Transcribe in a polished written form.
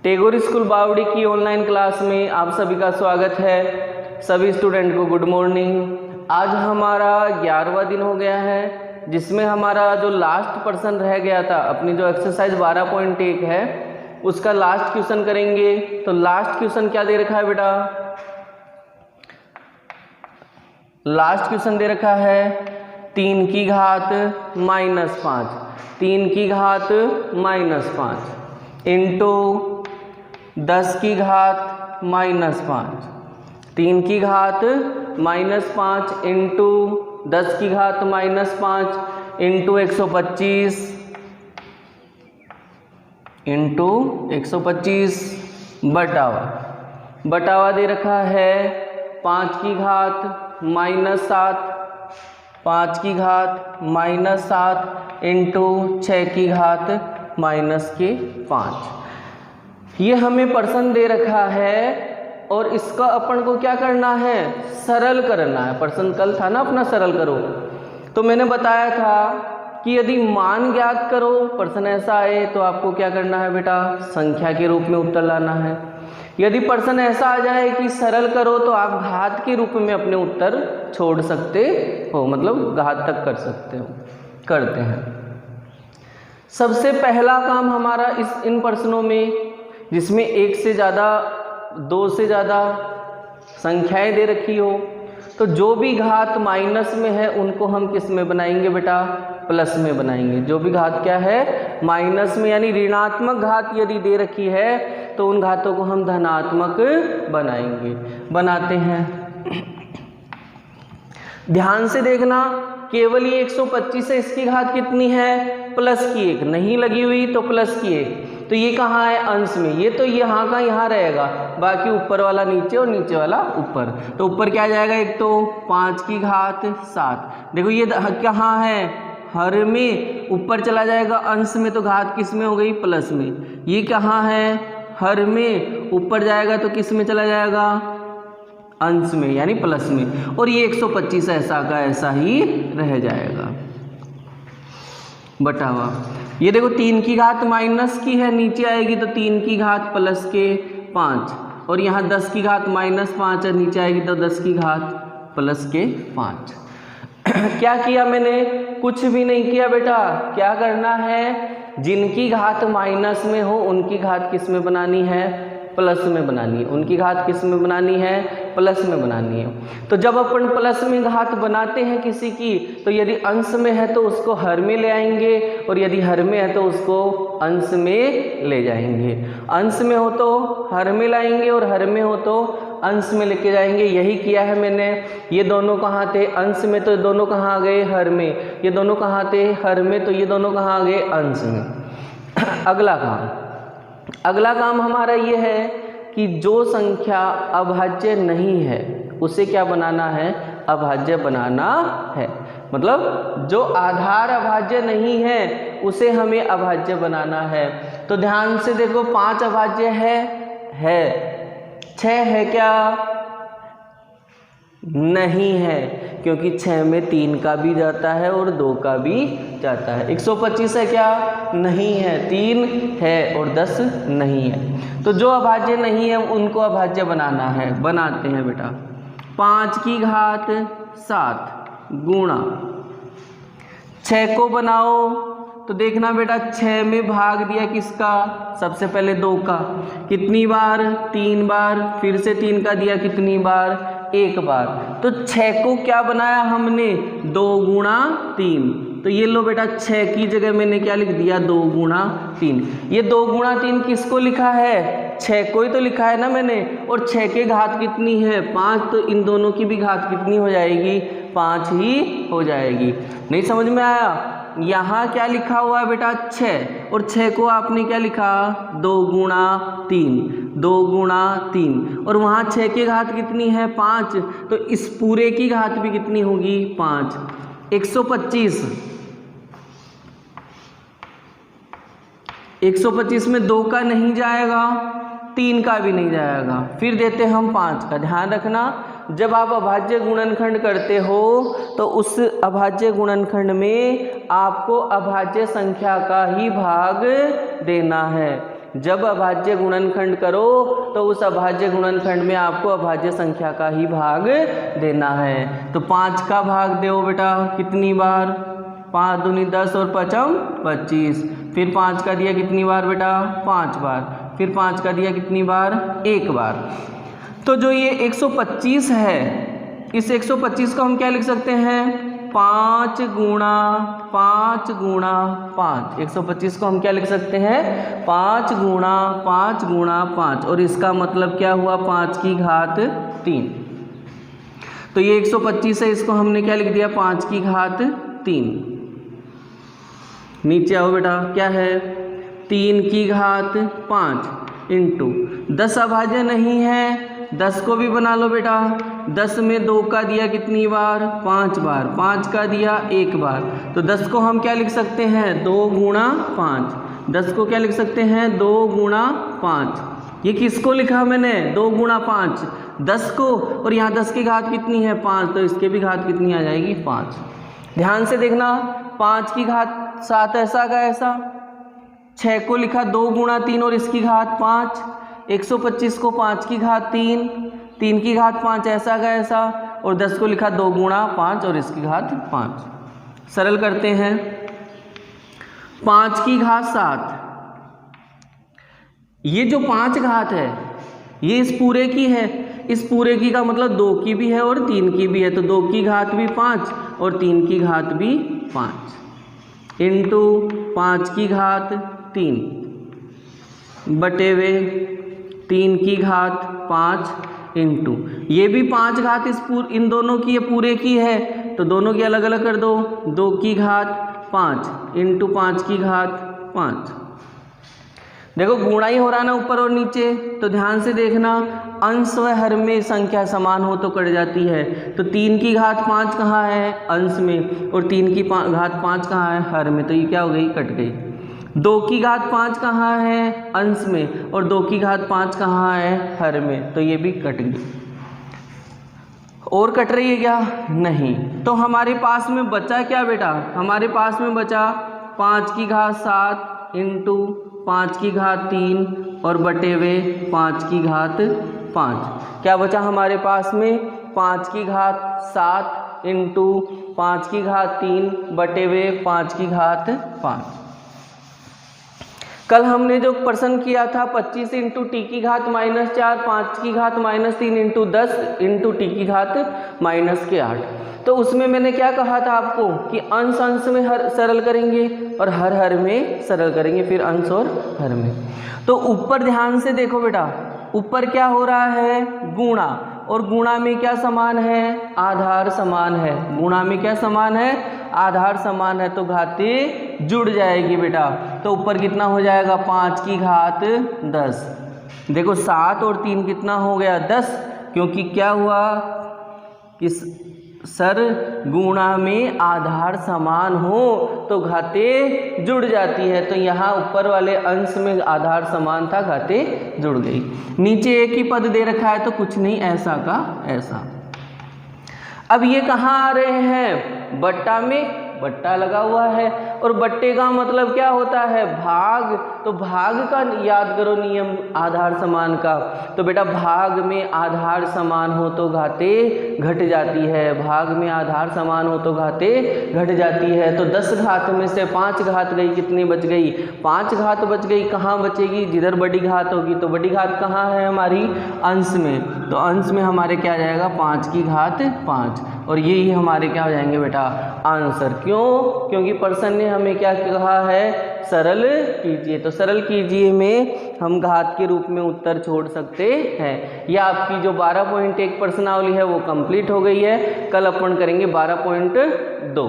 Tagore school बावड़ी की online class में आप सभी का स्वागत है। सभी स्टूडेंट को गुड मॉर्निंग। आज हमारा 11वां दिन हो गया है, जिसमें हमारा जो लास्ट पर्सन रह गया था, अपनी जो एक्सरसाइज 12.1 है उसका लास्ट क्वेश्चन करेंगे। तो लास्ट क्वेश्चन क्या दे रखा है बेटा? लास्ट क्वेश्चन दे रखा है 3 की घात -5, 3 की घात -5 इंटू 10 की घात -5, 3 की घात -5 इंटू 10 की घात -5 इंटू 125 इंटू 125 बटावा दे रखा है 5 की घात -7, 5 की घात -7 इंटू 6 की घात -5। ये हमें पर्सन दे रखा है और इसका अपन को क्या करना है? सरल करना है। पर्सन कल था ना अपना, सरल करो। तो मैंने बताया था कि यदि मान ज्ञात करो, पर्सन ऐसा आए तो आपको क्या करना है बेटा? संख्या के रूप में उत्तर लाना है। यदि पर्सन ऐसा आ जाए कि सरल करो, तो आप घात के रूप में अपने उत्तर छोड़ सकते हो, मतलब घात तक कर सकते हो। करते हैं। सबसे पहला काम हमारा इन प्रश्नों में, जिसमें 1 से ज़्यादा 2 से ज़्यादा संख्याएं दे रखी हो, तो जो भी घात माइनस में है उनको हम किस में बनाएंगे बेटा? प्लस में बनाएंगे। जो भी घात क्या है? माइनस में, यानी ऋणात्मक घात यदि दे रखी है तो उन घातों को हम धनात्मक बनाएंगे। बनाते हैं। ध्यान से देखना, केवल ये 125 है, इसकी घात कितनी है? प्लस की 1, नहीं लगी हुई तो प्लस की 1। तो ये कहाँ है? अंश में। ये तो यहाँ का यहाँ रहेगा, बाकी ऊपर वाला नीचे और नीचे वाला ऊपर। तो ऊपर क्या जाएगा? एक तो 5 की घात 7। देखो ये कहाँ है? हर में। ऊपर चला जाएगा अंश में, तो घात किस में हो गई? प्लस में। ये कहाँ है? हर में। ऊपर जाएगा तो किस में चला जाएगा? अंश में, यानी प्लस में। और ये 125 ऐसा का ऐसा ही रह जाएगा। बटावा, ये देखो 3 की घात माइनस की है, नीचे आएगी तो 3 की घात प्लस के 5, और यहाँ 10 की घात -5 है, नीचे आएगी तो 10 की घात प्लस के 5। क्या किया मैंने? कुछ भी नहीं किया बेटा। क्या करना है? जिनकी घात माइनस में हो उनकी घात किस में बनानी है? प्लस में बनानी है। उनकी घात किस में बनानी है? प्लस में बनानी है। तो जब अपन प्लस में घात बनाते हैं किसी की, तो यदि अंश में है तो उसको हर में ले आएंगे, और यदि हर में है तो उसको अंश में ले जाएंगे। अंश में हो तो हर में लाएंगे और हर में हो तो अंश में लेके जाएंगे। यही किया है मैंने। ये दोनों कहाँ थे? अंश में। तो ये दोनों कहाँ आ गए? हर में। ये दोनों कहाँ थे? हर में। तो ये दोनों कहाँ आ गए? अंश में। अगला काम हमारा ये है कि जो संख्या अभाज्य नहीं है उसे क्या बनाना है? अभाज्य बनाना है। मतलब जो आधार अभाज्य नहीं है उसे हमें अभाज्य बनाना है। तो ध्यान से देखो, 5 अभाज्य है। 6 है क्या? नहीं है, क्योंकि 6 में 3 का भी जाता है और 2 का भी जाता है। 125 है क्या? नहीं है। 3 है और 10 नहीं है। तो जो अभाज्य नहीं है उनको अभाज्य बनाना है। बनाते हैं बेटा। 5 की घात 7 गुणा 6 को बनाओ। तो देखना बेटा, 6 में भाग दिया किसका? सबसे पहले 2 का। कितनी बार? 3 बार। फिर से 3 का दिया कितनी बार? 1 बार। तो 6 को क्या बनाया हमने? 2 गुणा 3। तो ये लो बेटा, 6 की जगह मैंने क्या लिख दिया? 2 गुणा 3। ये 2 गुणा 3 किसको लिखा है? 6 को ही तो लिखा है ना मैंने। और 6 के घात कितनी है? 5। तो इन दोनों की भी घात कितनी हो जाएगी? 5 ही हो जाएगी। नहीं समझ में आया? यहाँ क्या लिखा हुआ है बेटा? 6, और 6 को आपने क्या लिखा? 2 गुणा 3, 2 गुणा 3, और वहाँ 6 की घात कितनी है? 5। तो इस पूरे की घात भी कितनी होगी? 5। 125 में 2 का नहीं जाएगा, 3 का भी नहीं जाएगा। फिर देते हम 5 का। ध्यान रखना, जब आप अभाज्य गुणनखंड करते हो तो उस अभाज्य गुणनखंड में आपको अभाज्य संख्या का ही भाग देना है। जब अभाज्य गुणनखंड करो तो उस अभाज्य गुणनखंड में आपको अभाज्य संख्या का ही भाग देना है। तो 5 का भाग दो बेटा कितनी बार, 5 दूनी 10 और 5 25। फिर 5 का दिया कितनी बार बेटा, 5 बार। फिर 5 का दिया कितनी बार, 1 बार। तो जो ये 125 है, इस 125 को हम क्या लिख सकते हैं, 5 गुणा 5 गुणा 5। 125 को हम क्या लिख सकते हैं, 5 गुणा 5 गुणा 5। और इसका मतलब क्या हुआ, 5 की घात 3। तो ये 125 है, इसको हमने क्या लिख दिया, 5 की घात 3। नीचे आओ बेटा, क्या है, 3 की घात 5 इंटू 10 अभाज्य नहीं है, 10 को भी बना लो बेटा। 10 में 2 का दिया कितनी बार, 5 बार। 5 का दिया 1 बार। तो 10 को हम क्या लिख सकते हैं, 2 गुणा 5। 10 को क्या लिख सकते हैं, 2 गुणा 5। ये किसको लिखा मैंने, 2 गुणा 5, 10 को। और यहाँ 10 की घात कितनी है, 5, तो इसके भी घात कितनी आ जाएगी, 5। ध्यान से देखना, 5 की घात 7 ऐसा का ऐसा। 6 को लिखा 2 गुणा 3 और इसकी घात 5। 125 को 5 की घात 3, 3 की घात 5 ऐसा का ऐसा। और 10 को लिखा 2 गुणा 5 और इसकी घात 5। सरल करते हैं, 5 की घात 7। ये जो 5 घात है ये इस पूरे की है, इस पूरे की का मतलब 2 की भी है और 3 की भी है। तो 2 की घात भी 5 और 3 की घात भी 5 इंटू 5 की घात 3 बटे वे 3 की घात 5 इंटू ये भी 5 घात इन दोनों की, ये पूरे की है तो दोनों की अलग अलग कर दो। 2 की घात 5 इंटू 5 की घात 5। देखो गुणा ही हो रहा ना ऊपर और नीचे, तो ध्यान से देखना, अंश व हर में संख्या समान हो तो कट जाती है। तो 3 की घात 5 कहाँ है, अंश में, और 3 की घात 5 कहाँ है, हर में। तो ये क्या हो गई, कट गई। 2 की घात 5 कहाँ है, अंश में, और 2 की घात 5 कहाँ है, हर में। तो ये भी कट गई। और कट रही है क्या, नहीं। तो हमारे पास में बचा क्या बेटा, हमारे पास में बचा 5 की घात 7 इंटू 5 की घात 3 और बटे वे 5 की घात 5। क्या बचा हमारे पास में, 5 की घात 7 इंटू 5 की घात 3 बटे वे 5 की घात 5। कल हमने जो प्रश्न किया था 25 इंटू टी की घात -4, 5 की घात -3 इंटू 10 इंटू टी की घात -8। तो उसमें मैंने क्या कहा था आपको कि अंश अंश में हर सरल करेंगे और हर हर में सरल करेंगे, फिर अंश और हर में। तो ऊपर ध्यान से देखो बेटा, ऊपर क्या हो रहा है, गुणा, और गुणा में क्या समान है, आधार समान है। गुणा में क्या समान है, आधार समान है, तो घातें जुड़ जाएगी बेटा। तो ऊपर कितना हो जाएगा, 5 की घात 10। देखो 7 और 3 कितना हो गया, 10, क्योंकि क्या हुआ कि सर गुणा में आधार समान हो तो घातें जुड़ जाती है। तो यहाँ ऊपर वाले अंश में आधार समान था, घातें जुड़ गई। नीचे एक ही पद दे रखा है तो कुछ नहीं, ऐसा का ऐसा। अब ये कहाँ आ रहे हैं, बट्टा में, बट्टा लगा हुआ है। और बट्टे का मतलब क्या होता है, भाग। तो भाग का याद करो नियम आधार समान का। तो बेटा भाग में आधार समान हो तो घातें घट जाती है, भाग में आधार समान हो तो घातें घट जाती है। तो 10 घात में से 5 घात गई, कितनी बच गई, 5 घात बच गई। कहाँ बचेगी, जिधर बड़ी घात होगी। तो बड़ी घात कहाँ है हमारी, अंश में। तो अंश में हमारे क्या आ जाएगा, 5 की घात 5। और यही हमारे क्या हो जाएंगे बेटा, आंसर। क्यों, क्योंकि प्रश्न ने हमें क्या कहा है, सरल कीजिए। तो सरल कीजिए में हम घात के रूप में उत्तर छोड़ सकते हैं। या आपकी जो 12.1 प्रश्नावली है वो कंप्लीट हो गई है। कल अपन करेंगे 12.2।